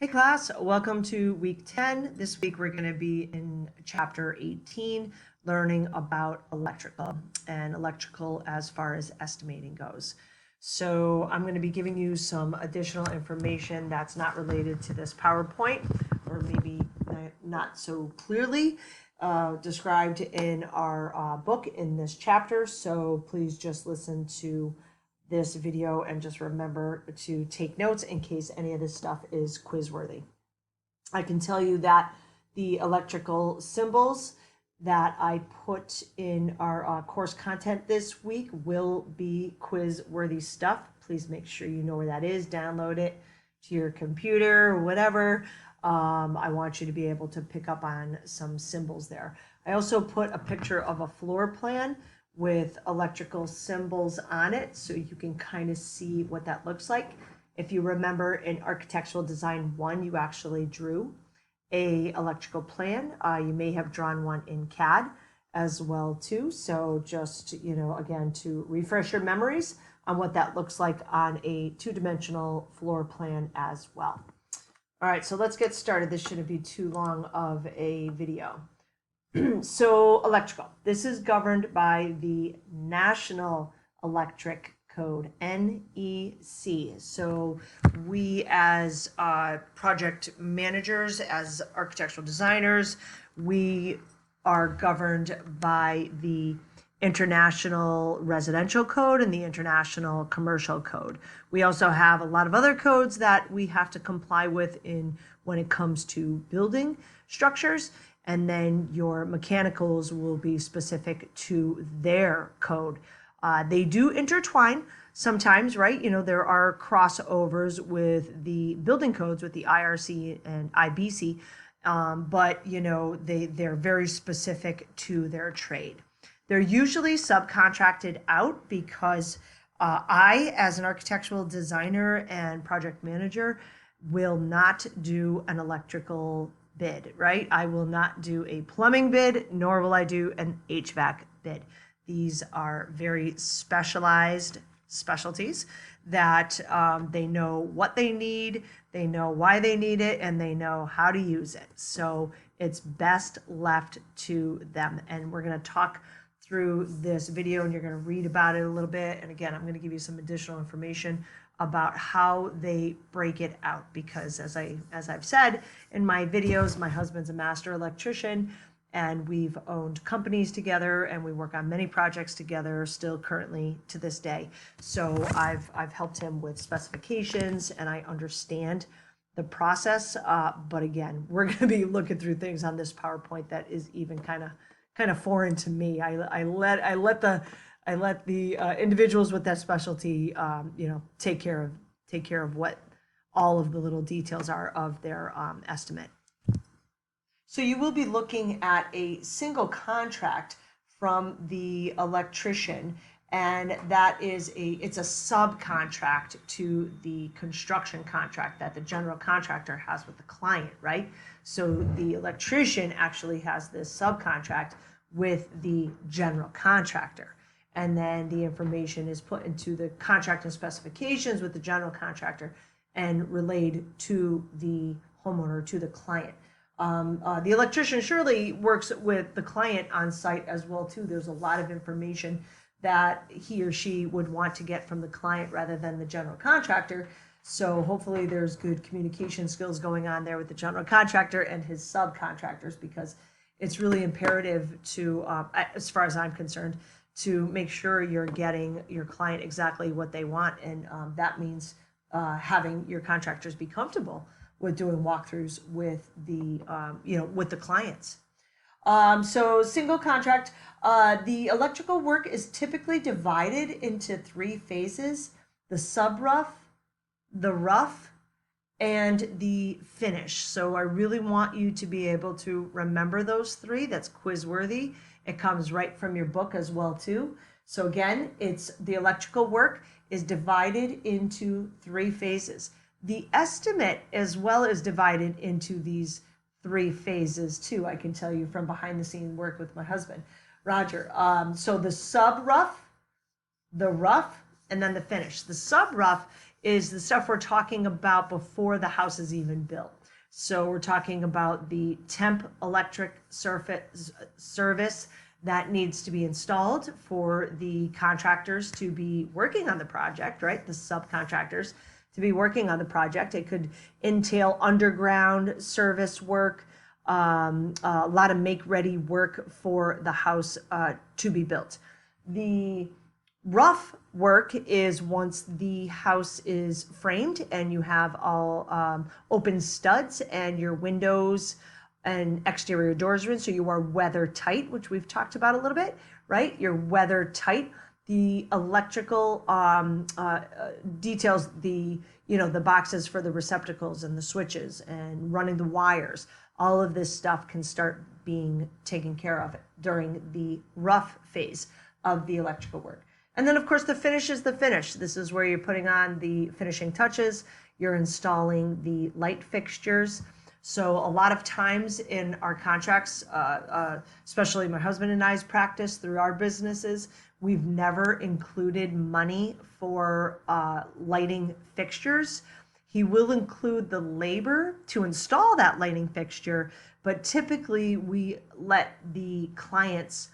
Hey class, welcome to week 10. This week we're going to be in chapter 18, learning about electrical and electrical as far as estimating goes. So I'm going to be giving you some additional information that's not related to this PowerPoint, or maybe not so clearly described in our book in this chapter. So please just listen to this video and just remember to take notes in case any of this stuff is quiz worthy. I can tell you that the electrical symbols that I put in our course content this week will be quiz worthy stuff. Please make sure you know where that is, download it to your computer or whatever. I want you to be able to pick up on some symbols there. I also put a picture of a floor plan with electrical symbols on it so you can kind of see what that looks like. If you remember in Architectural Design 1, you actually drew a electrical plan. You may have drawn one in CAD as well too. So just, again, to refresh your memories on what that looks like on a two-dimensional floor plan as well. All right, so let's get started. This shouldn't be too long of a video. So electrical, this is governed by the National Electric Code, NEC. So we as project managers, as architectural designers, we are governed by the International Residential Code and the International Commercial Code. We also have a lot of other codes that we have to comply with when it comes to building structures. And then your mechanicals will be specific to their code. They do intertwine sometimes, right? There are crossovers with the building codes, with the IRC and IBC, but they're very specific to their trade. They're usually subcontracted out because I, as an architectural designer and project manager, will not do an electrical bid, right? I will not do a plumbing bid, nor will I do an HVAC bid. These are very specialized specialties that they know what they need, they know why they need it, and they know how to use it. So it's best left to them. And we're going to talk through this video and you're going to read about it a little bit. And again, I'm going to give you some additional information about how they break it out, because as I've said in my videos, my husband's a master electrician and we've owned companies together and we work on many projects together still currently to this day. So I've helped him with specifications and I understand the process. But again, we're going to be looking through things on this PowerPoint that is even kind of foreign to me. I let the individuals with that specialty, take care of what all of the little details are of their estimate. So you will be looking at a single contract from the electrician, and that is it's a subcontract to the construction contract that the general contractor has with the client, right? So the electrician actually has this subcontract with the general contractor. And then the information is put into the contract and specifications with the general contractor and relayed to the homeowner, to the client. The electrician surely works with the client on site as well too. There's a lot of information that he or she would want to get from the client rather than the general contractor. So hopefully there's good communication skills going on there with the general contractor and his subcontractors, because it's really imperative to, as far as I'm concerned, to make sure you're getting your client exactly what they want. And that means having your contractors be comfortable with doing walkthroughs with the, with the clients. So single contract, the electrical work is typically divided into 3 phases: the sub-rough, the rough, and the finish. So I really want you to be able to remember those 3. That's quiz worthy. It comes right from your book as well too. So again, it's the electrical work is divided into 3 phases. The estimate as well is divided into these 3 phases too. I can tell you from behind the scene work with my husband, Roger. So the sub rough, the rough, and then the finish. The sub rough is the stuff we're talking about before the house is even built. So we're talking about the temp electric service that needs to be installed for the contractors to be working on the project, right? The subcontractors to be working on the project. It could entail underground service work, a lot of make-ready work for the house to be built. The rough work is once the house is framed and you have all open studs and your windows and exterior doors are in, so you are weather tight, which we've talked about a little bit, right? You're weather tight. The electrical details, the boxes for the receptacles and the switches and running the wires, all of this stuff can start being taken care of during the rough phase of the electrical work. And then, of course, the finish is the finish. This is where you're putting on the finishing touches. You're installing the light fixtures. So a lot of times in our contracts, especially my husband and I's practice through our businesses, we've never included money for lighting fixtures. He will include the labor to install that lighting fixture, but typically we let the clients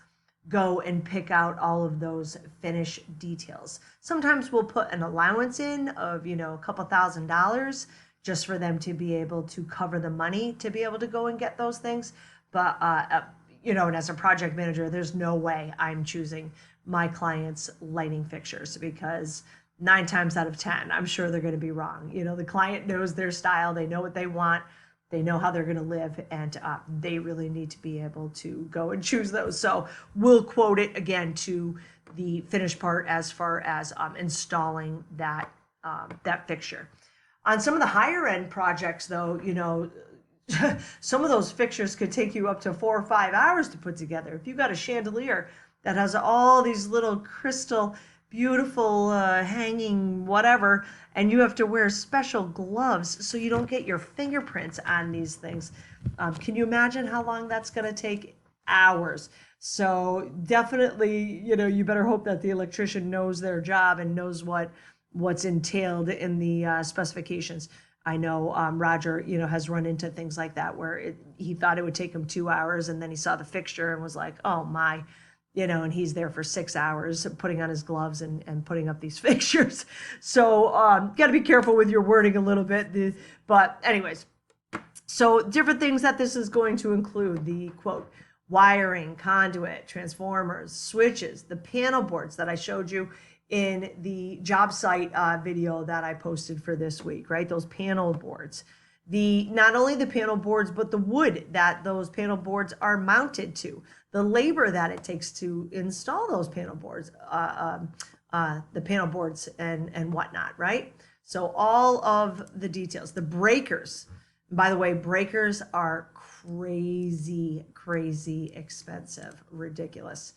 go and pick out all of those finish details. Sometimes we'll put an allowance in of, a couple $1,000 just for them to be able to cover the money to be able to go and get those things. But, and as a project manager, there's no way I'm choosing my clients' lighting fixtures, because 9 times out of 10, I'm sure they're going to be wrong. The client knows their style, they know what they want, they know how they're going to live, and they really need to be able to go and choose those. So we'll quote it again to the finished part as far as installing that fixture. On some of the higher end projects, though, some of those fixtures could take you up to 4 or 5 hours to put together. If you've got a chandelier that has all these little crystal, beautiful hanging whatever, and you have to wear special gloves so you don't get your fingerprints on these things, can you imagine how long that's going to take? Hours. So definitely, you better hope that the electrician knows their job and knows what's entailed in the specifications. I know Roger, has run into things like that where he thought it would take him 2 hours, and then he saw the fixture and was like, oh my, and he's there for 6 hours putting on his gloves and putting up these fixtures. So got to be careful with your wording a little bit. But anyways, so different things that this is going to include: the quote, wiring, conduit, transformers, switches, the panel boards that I showed you in the job site video that I posted for this week, right? Those panel boards. Not only the panel boards, but the wood that those panel boards are mounted to, the labor that it takes to install those panel boards, the panel boards and whatnot, right? So all of the details, the breakers. By the way, breakers are crazy, crazy expensive, ridiculous.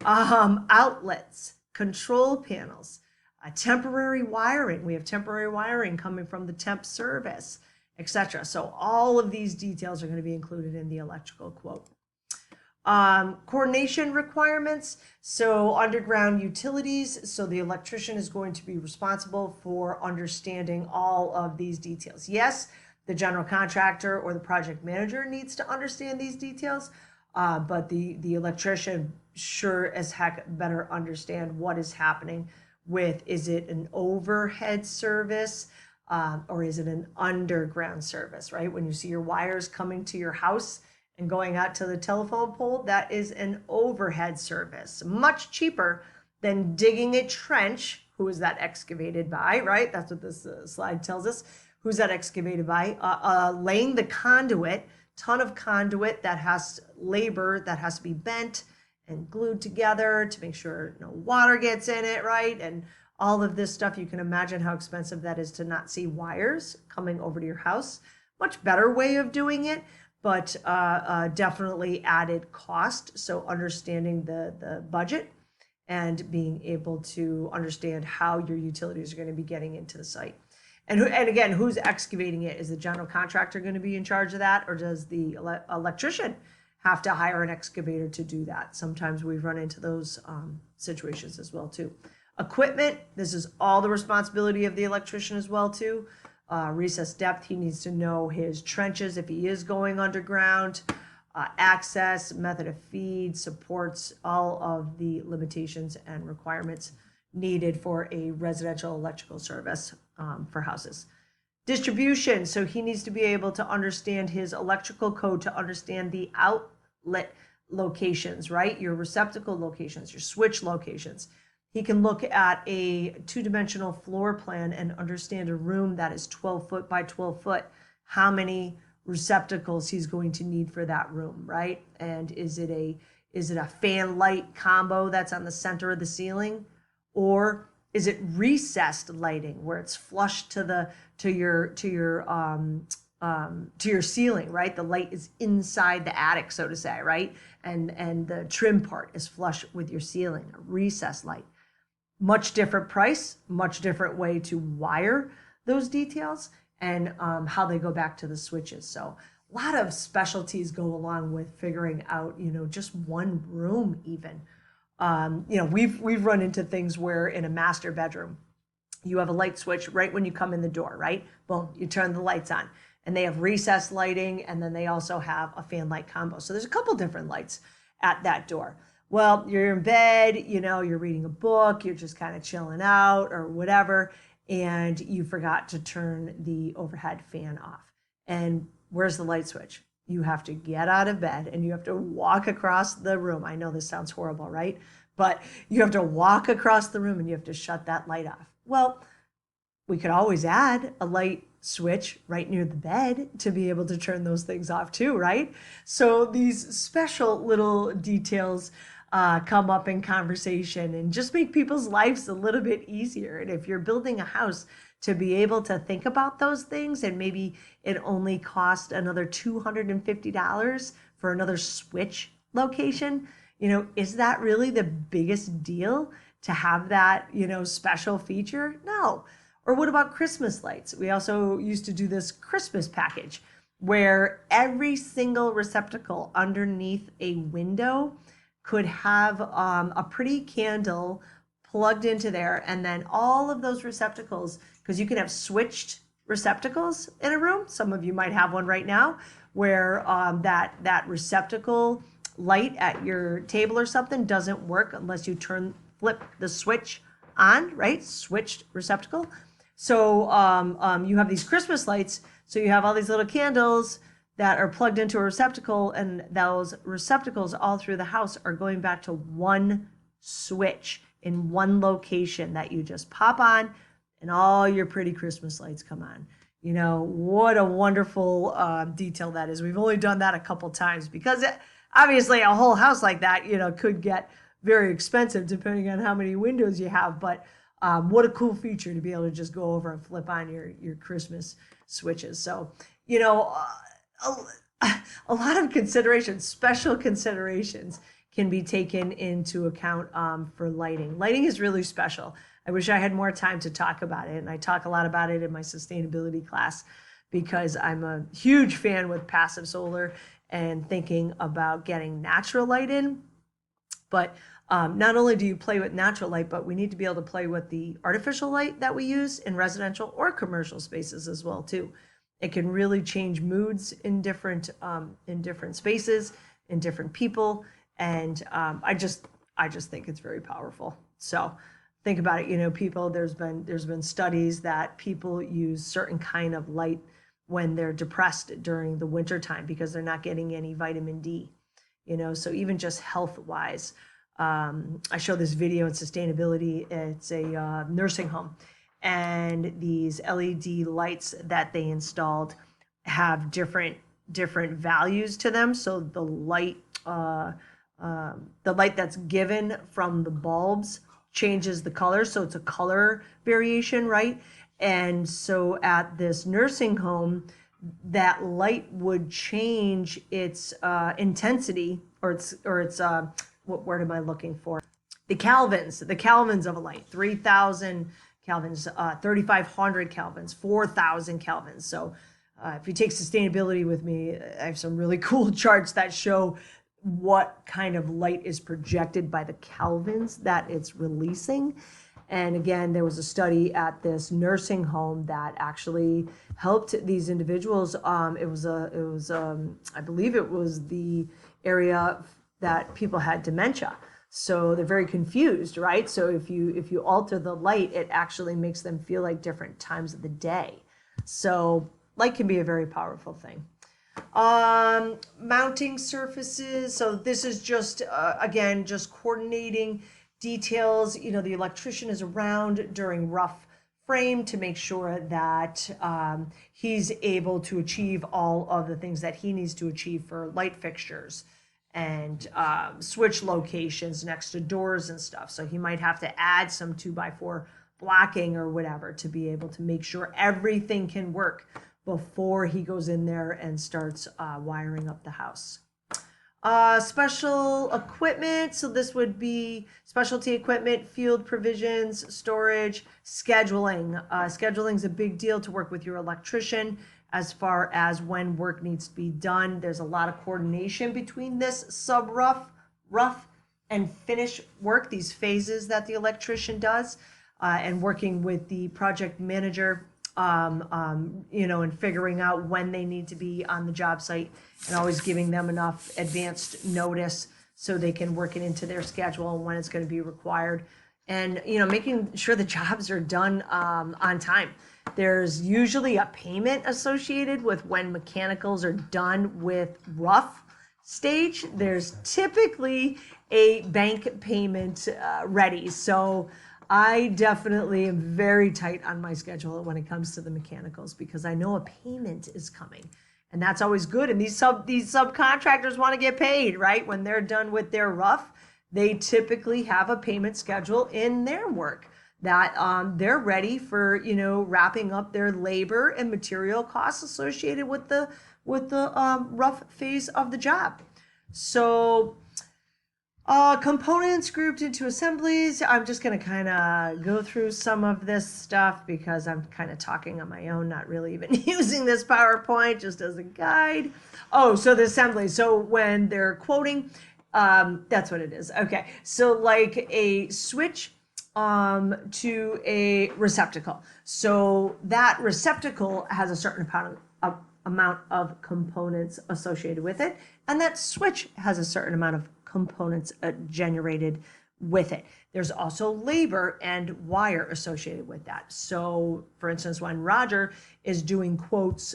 Outlets, control panels, temporary wiring. We have temporary wiring coming from the temp service, etc. So all of these details are going to be included in the electrical quote. Coordination requirements. So underground utilities. So the electrician is going to be responsible for understanding all of these details. Yes, the general contractor or the project manager needs to understand these details, but the electrician sure as heck better understand what is happening with, is it an overhead service or is it an underground service, right? When you see your wires coming to your house and going out to the telephone pole, that is an overhead service. Much cheaper than digging a trench. Who is that excavated by, right? That's what this slide tells us. Who's that excavated by? Laying the conduit, ton of conduit that has labor that has to be bent and glued together to make sure no water gets in it, right? And all of this stuff. You can imagine how expensive that is to not see wires coming over to your house. Much better way of doing it, but definitely added cost. So understanding the budget and being able to understand how your utilities are going to be getting into the site. And again, who's excavating it? Is the general contractor going to be in charge of that, or does the electrician have to hire an excavator to do that? Sometimes we've run into those situations as well too. Equipment, this is all the responsibility of the electrician as well too. Recess depth, he needs to know his trenches if he is going underground. Access, method of feed, supports all of the limitations and requirements needed for a residential electrical service for houses. Distribution, so he needs to be able to understand his electrical code, to understand the outlet locations, right? Your receptacle locations, your switch locations. He can look at a two-dimensional floor plan and understand a room that is 12 foot by 12 foot, how many receptacles he's going to need for that room, right? And is it a fan light combo that's on the center of the ceiling, or is it recessed lighting where it's flush to your ceiling, right? The light is inside the attic, so to say, right? And the trim part is flush with your ceiling, a recessed light. Much different price, much different way to wire those details, and how they go back to the switches. So a lot of specialties go along with figuring out, just one room even. We've run into things where in a master bedroom, you have a light switch right when you come in the door, right? Boom, you turn the lights on. And they have recessed lighting, and then they also have a fan light combo. So there's a couple different lights at that door. Well, you're in bed, you're reading a book, you're just kind of chilling out or whatever, and you forgot to turn the overhead fan off. And where's the light switch? You have to get out of bed and you have to walk across the room. I know this sounds horrible, right? But you have to walk across the room and you have to shut that light off. Well, we could always add a light switch right near the bed to be able to turn those things off too, right? So these special little details come up in conversation and just make people's lives a little bit easier. And if you're building a house, to be able to think about those things, and maybe it only cost another $250 for another switch location, is that really the biggest deal to have that, special feature? No. Or what about Christmas lights? We also used to do this Christmas package where every single receptacle underneath a window could have a pretty candle plugged into there, and then all of those receptacles, because you can have switched receptacles in a room. Some of you might have one right now where that receptacle light at your table or something doesn't work unless you flip the switch on, right? Switched receptacle. So you have these Christmas lights, so you have all these little candles that are plugged into a receptacle, and those receptacles all through the house are going back to one switch in one location that you just pop on, and all your pretty Christmas lights come on. What a wonderful detail that is. We've only done that a couple times because obviously a whole house like that, could get very expensive depending on how many windows you have. But what a cool feature to be able to just go over and flip on your Christmas switches. So, a lot of considerations, special considerations can be taken into account for lighting. Lighting is really special. I wish I had more time to talk about it, and I talk a lot about it in my sustainability class because I'm a huge fan with passive solar and thinking about getting natural light in. But not only do you play with natural light, but we need to be able to play with the artificial light that we use in residential or commercial spaces as well too. It can really change moods in different spaces, in different people, and I just think it's very powerful. So think about it. People, there's been studies that people use certain kind of light when they're depressed during the winter time because they're not getting any vitamin D. So even just health wise, I show this video in sustainability. It's a nursing home, and these LED lights that they installed have different values to them. So the light that's given from the bulbs changes the color. So it's a color variation, right? And so at this nursing home, that light would change its intensity, or its what word am I looking for? The kelvins of a light, 3,000 kelvins, 3,500 kelvins, 4,000 kelvins. So if you take sustainability with me, I have some really cool charts that show what kind of light is projected by the kelvins that it's releasing. And again, there was a study at this nursing home that actually helped these individuals. I believe it was the area that people had dementia. So they're very confused, right? So if you alter the light, it actually makes them feel like different times of the day. So light can be a very powerful thing. Mounting surfaces. So this is just, again, just coordinating details. You know, the electrician is around during rough frame to make sure that he's able to achieve all of the things that he needs to achieve for light fixtures and switch locations next to doors and stuff. So he might have to add some 2x4 blocking or whatever to be able to make sure everything can work before he goes in there and starts wiring up the house. Special equipment. So this would be specialty equipment, field provisions, storage, scheduling. Scheduling is a big deal to work with your electrician as far as when work needs to be done. There's a lot of coordination between this sub-rough, rough, and finish work, these phases that the electrician does, and working with the project manager, and figuring out when they need to be on the job site and always giving them enough advanced notice so they can work it into their schedule and when it's going to be required. And, making sure the jobs are done on time. There's usually a payment associated with when mechanicals are done with rough stage. There's typically a bank payment ready. So I definitely am very tight on my schedule when it comes to the mechanicals because I know a payment is coming. And that's always good. And these subcontractors want to get paid, right? When they're done with their rough, they typically have a payment schedule in their work that they're ready for, wrapping up their labor and material costs associated with the rough phase of the job. So components grouped into assemblies. I'm just going to kind of go through some of this stuff because I'm kind of talking on my own, not really even using this PowerPoint just as a guide. Oh, so the assembly. So when they're quoting, that's what it is. Okay. So like a switch to a receptacle. So that receptacle has a certain amount of components associated with it, and that switch has a certain amount of components generated with it. There's also labor and wire associated with that. So for instance, when Roger is doing quotes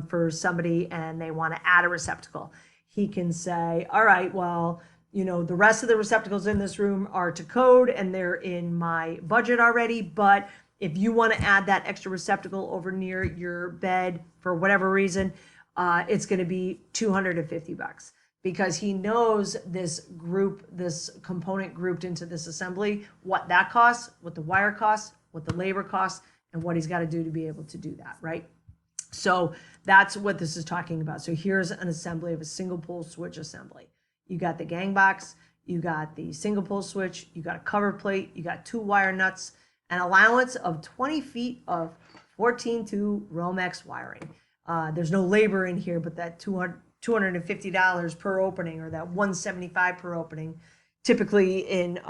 for somebody and they want to add a receptacle, he can say, all right, well, the rest of the receptacles in this room are to code and they're in my budget already, but if you want to add that extra receptacle over near your bed for whatever reason, it's going to be $250 because he knows this component grouped into this assembly, what that costs, what the wire costs, what the labor costs, and what he's got to do to be able to do that, right? So that's what this is talking about. So here's an assembly of a single pole switch assembly. You got the gang box, you got the single pole switch, you got a cover plate, you got 2 wire nuts, an allowance of 20 feet of 14-2 Romex wiring. There's no labor in here, but that $250 per opening or that $175 per opening, typically in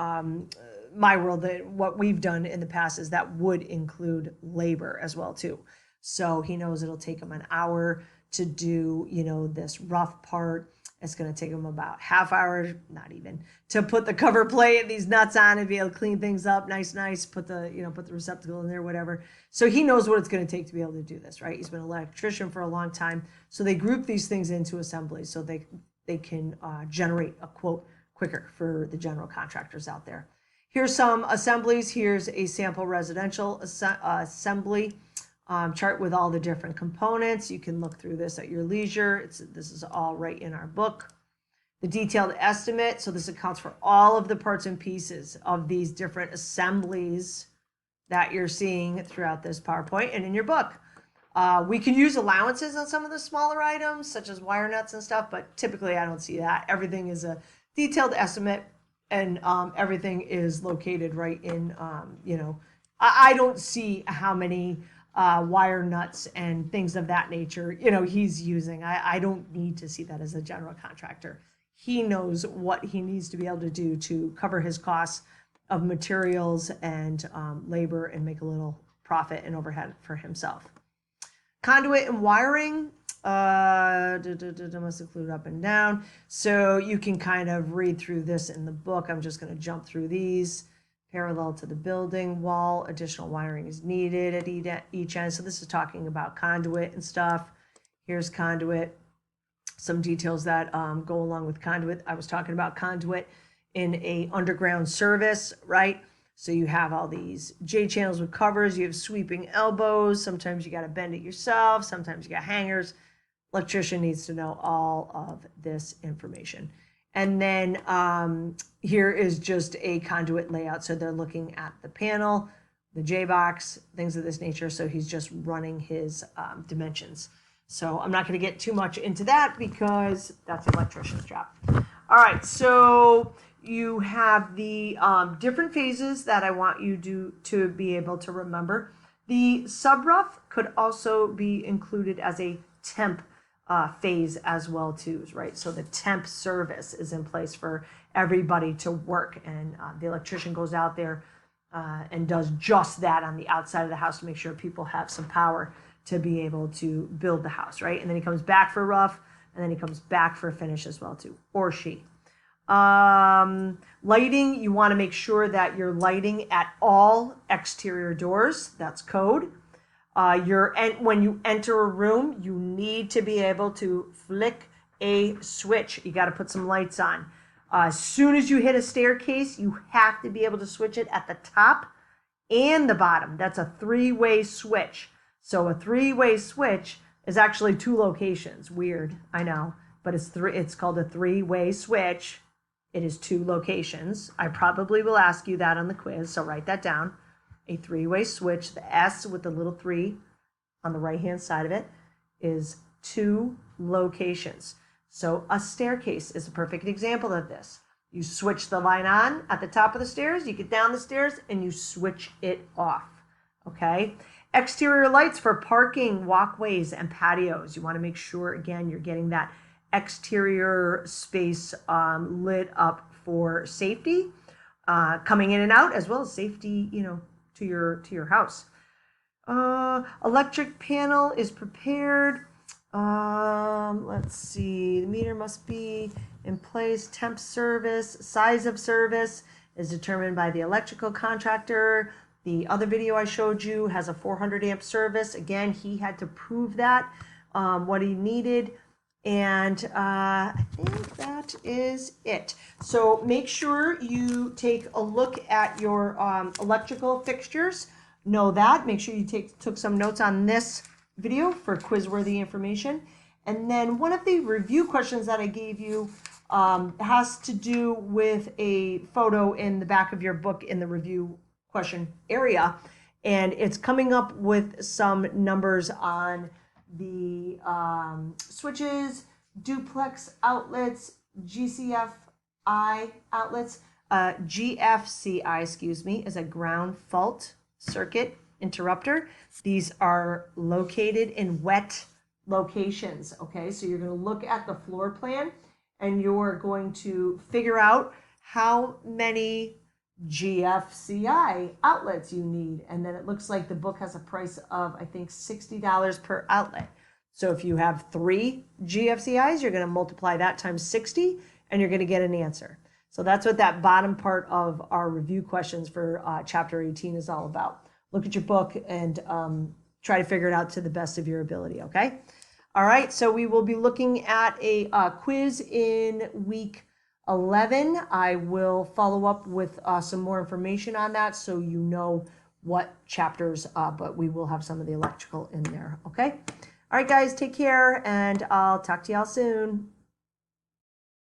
my world, what we've done in the past is that would include labor as well too. So he knows it'll take him an hour to do, this rough part. It's going to take them about half hour, not even, to put the cover plate and these nuts on and be able to clean things up nice, put the receptacle in there, whatever. So he knows what it's going to take to be able to do this, right? He's been an electrician for a long time. So they group these things into assemblies so they can generate a quote quicker for the general contractors out there. Here's some assemblies. Here's a sample residential assembly chart with all the different components. You can look through this at your leisure. This is all right in our book. The detailed estimate. So this accounts for all of the parts and pieces of these different assemblies that you're seeing throughout this PowerPoint and in your book. We can use allowances on some of the smaller items, such as wire nuts and stuff, but typically I don't see that. Everything is a detailed estimate, and everything is located right in, I don't see how many wire nuts and things of that nature, he's using. I don't need to see that as a general contractor. He knows what he needs to be able to do to cover his costs of materials and labor and make a little profit and overhead for himself. Conduit and wiring, must include up and down. So you can kind of read through this in the book. I'm just going to jump through these. Parallel to the building wall, additional wiring is needed at each end. So this is talking about conduit and stuff. Here's conduit. Some details that go along with conduit. I was talking about conduit in a underground service, right? So you have all these J channels with covers. You have sweeping elbows. Sometimes you got to bend it yourself. Sometimes you got hangers. Electrician needs to know all of this information. And then here is just a conduit layout. So they're looking at the panel, the J box, things of this nature. So he's just running his dimensions. So I'm not going to get too much into that because that's the electrician's job. All right, so you have the different phases that I want you to be able to remember. The sub-rough could also be included as a temp phase as well too, right? So the temp service is in place for everybody to work, and the electrician goes out there and does just that on the outside of the house to make sure people have some power to be able to build the house, right? And then he comes back for rough, and then he comes back for finish as well too, or she. Lighting, you want to make sure that you're lighting at all exterior doors. That's code. When you enter a room, you need to be able to flick a switch. You got to put some lights on. As soon as you hit a staircase, you have to be able to switch it at the top and the bottom. That's a three-way switch. So a three-way switch is actually 2 locations. Weird, I know, but it's called a three-way switch. It is 2 locations. I probably will ask you that on the quiz, so write that down. A three-way switch, the S with the little 3 on the right-hand side of it, is 2 locations. So a staircase is a perfect example of this. You switch the light on at the top of the stairs, you get down the stairs, and you switch it off, okay? Exterior lights for parking, walkways, and patios. You want to make sure, again, you're getting that exterior space lit up for safety, coming in and out, as well as safety, to your house. Electric panel is prepared. Let's see, the meter must be in place. Temp service, size of service is determined by the electrical contractor. The other video I showed you has a 400 amp service. Again, he had to prove that, what he needed. And I think that is it. So make sure you take a look at your electrical fixtures. Know that. Make sure you took some notes on this video for quiz-worthy information. And then one of the review questions that I gave you has to do with a photo in the back of your book in the review question area. And it's coming up with some numbers on the switches, duplex outlets, GCFI outlets. GFCI, is a ground fault circuit interrupter. These are located in wet locations, okay? So you're going to look at the floor plan and you're going to figure out how many GFCI outlets you need. And then it looks like the book has a price of, I think, $60 per outlet. So if you have 3 GFCIs, you're going to multiply that times 60 and you're going to get an answer. So that's what that bottom part of our review questions for chapter 18 is all about. Look at your book and try to figure it out to the best of your ability, okay? All right, so we will be looking at a quiz in week 11. I will follow up with some more information on that so you know what chapters, but we will have some of the electrical in there, okay? All right, guys, take care, and I'll talk to y'all soon.